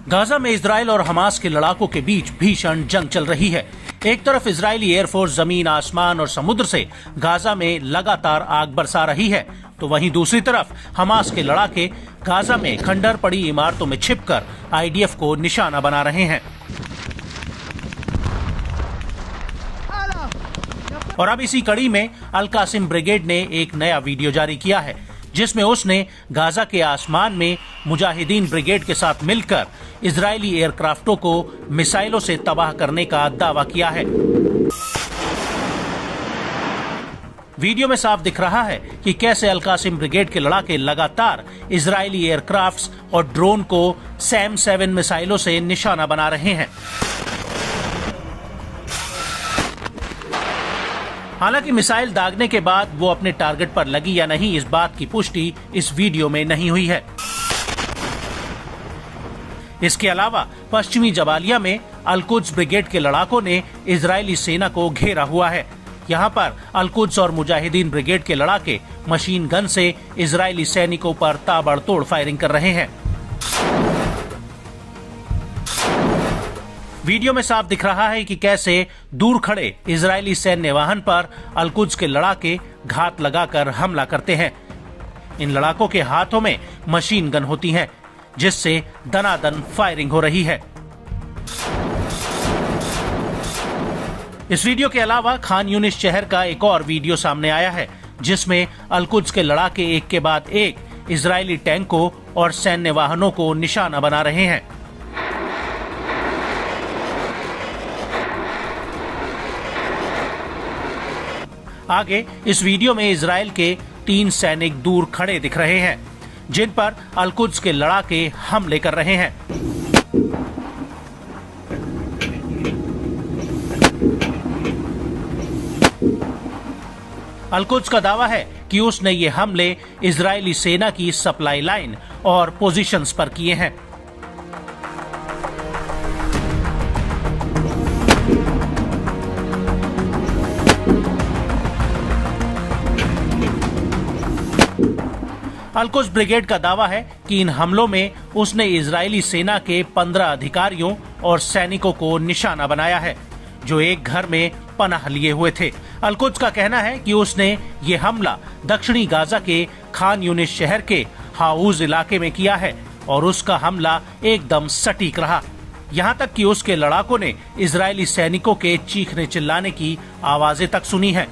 Gaza में Israel और Hamas के लड़ाकों के बीच भीषण जंग चल रही है। एक तरफ इजरायली एयरफोर्स जमीन, आसमान और समुद्र से गाजा में लगातार आग बरसा रही है, तो वहीं दूसरी तरफ हमास के लड़ाके गाजा में खंडर पड़ी इमारतों में छिपकर आईडीएफ को निशाना बना रहे हैं। और अब इसी कड़ी में अल कासिम ब्रिगेड ने एक नया वीडियो जारी किया है, जिसमें उसने गाजा के आसमान में मुजाहिदीन ब्रिगेड के साथ मिलकर इजरायली एयरक्राफ्टों को मिसाइलों से तबाह करने का दावा किया है। वीडियो में साफ दिख रहा है कि कैसे अल कासिम ब्रिगेड के लड़ाके लगातार इजरायली एयरक्राफ्ट्स और ड्रोन को सैम 7 मिसाइलों से निशाना बना रहे हैं। हालांकि मिसाइल दागने के बाद वो अपने टारगेट पर लगी या नहीं, इस बात की पुष्टि इस वीडियो में नहीं हुई है। इसके अलावा पश्चिमी जबालिया में अल कुद्स ब्रिगेड के लड़ाकों ने इजरायली सेना को घेरा हुआ है। यहाँ पर अल कुद्स और मुजाहिदीन ब्रिगेड के लड़ाके मशीन गन से इजरायली सैनिकों पर ताबड़तोड़ फायरिंग कर रहे हैं। वीडियो में साफ दिख रहा है कि कैसे दूर खड़े इजरायली सैन्य वाहन पर अल कुद्स के लड़ाके घात लगाकर हमला करते हैं। इन लड़ाकों के हाथों में मशीन गन होती हैं, जिससे दनादन फायरिंग हो रही है। इस वीडियो के अलावा खान यूनिस शहर का एक और वीडियो सामने आया है, जिसमें अल कुद्स के लड़ाके एक के बाद एक इजरायली टैंकों और सैन्य वाहनों को निशाना बना रहे हैं। आगे इस वीडियो में इजराइल के 3 सैनिक दूर खड़े दिख रहे हैं, जिन पर अल कुद्स के लड़ाके हमले कर रहे हैं। अल कुद्स का दावा है कि उसने ये हमले इजरायली सेना की सप्लाई लाइन और पोजीशंस पर किए हैं। अल कुद्स ब्रिगेड का दावा है कि इन हमलों में उसने इजरायली सेना के 15 अधिकारियों और सैनिकों को निशाना बनाया है, जो एक घर में पनाह लिए हुए थे। अल कुद्स का कहना है कि उसने ये हमला दक्षिणी गाजा के खान यूनिस शहर के हाउज इलाके में किया है और उसका हमला एकदम सटीक रहा। यहाँ तक कि उसके लड़ाकों ने इजरायली सैनिकों के चीखने चिल्लाने की आवाजें तक सुनी है।